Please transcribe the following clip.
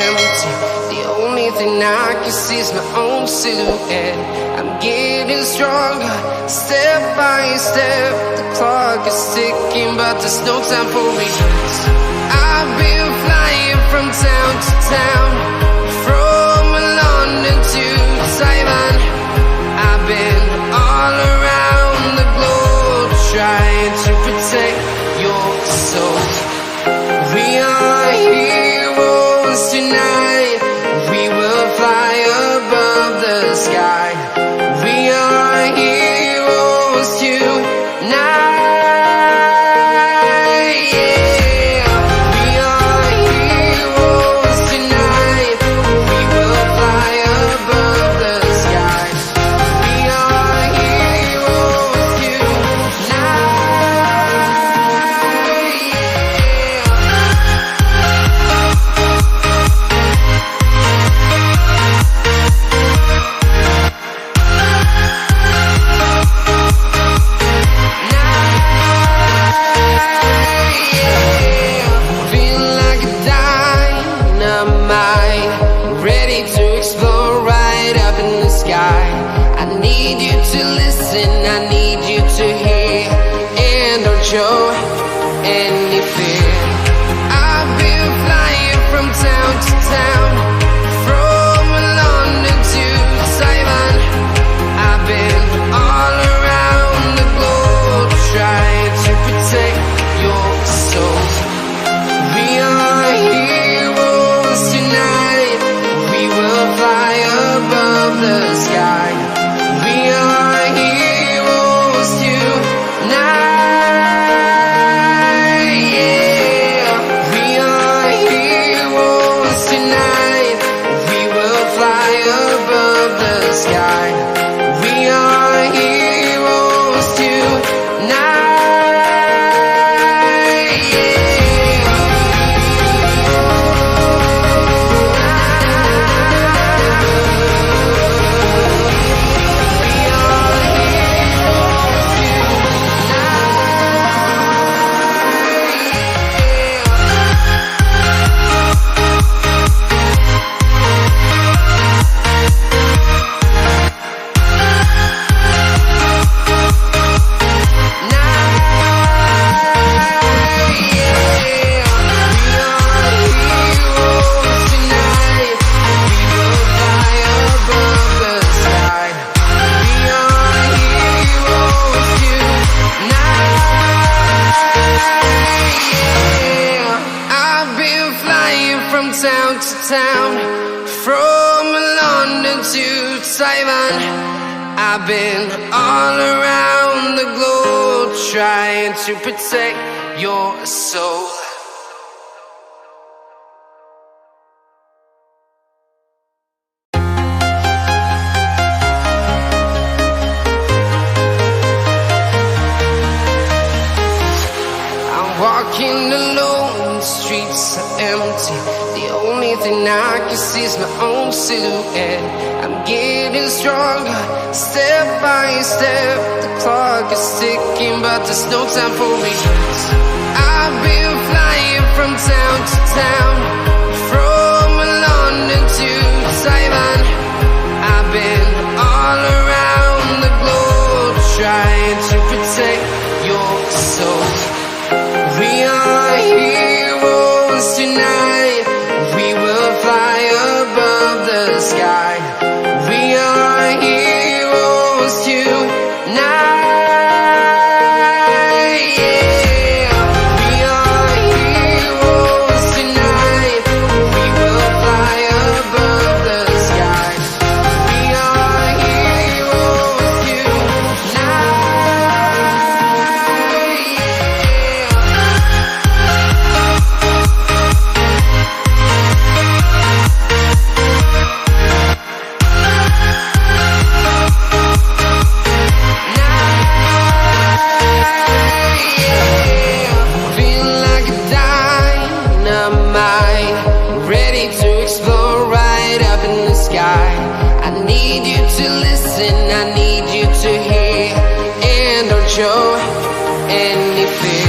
empty. The only thing I can see is my own silhouette. I'm getting stronger, step by step. The clock is ticking, but there's no time for regrets. I've been flying from town to town, from London to Taiwan. I've been all around the globe, trying to protect your soul. We are heroes tonight. We will fly above the sky. We are heroes tonight. Show any fear. I've been flying from town to town, from London to Taiwan. I've been all around the globe, trying to protect your soul. We are heroes tonight. We will fly above the sky. We are heroes tonight. Town to town, from London to Taiwan. I've been all around the globe, trying to protect your soul. I'm walking alone, the streets are empty. The only thing I can see is my own silhouette. I'm getting stronger, step by step. The clock is ticking, but there's no time for regrets. I've been flying from town to town, from London to Taiwan. I've been all around the globe, trying to protect your soul. We are heroes tonight. We will fly above the sky. We are heroes tonight. We are heroes tonight. We will fly above the sky. We are heroes tonight. I need you to hear and don't show any fear.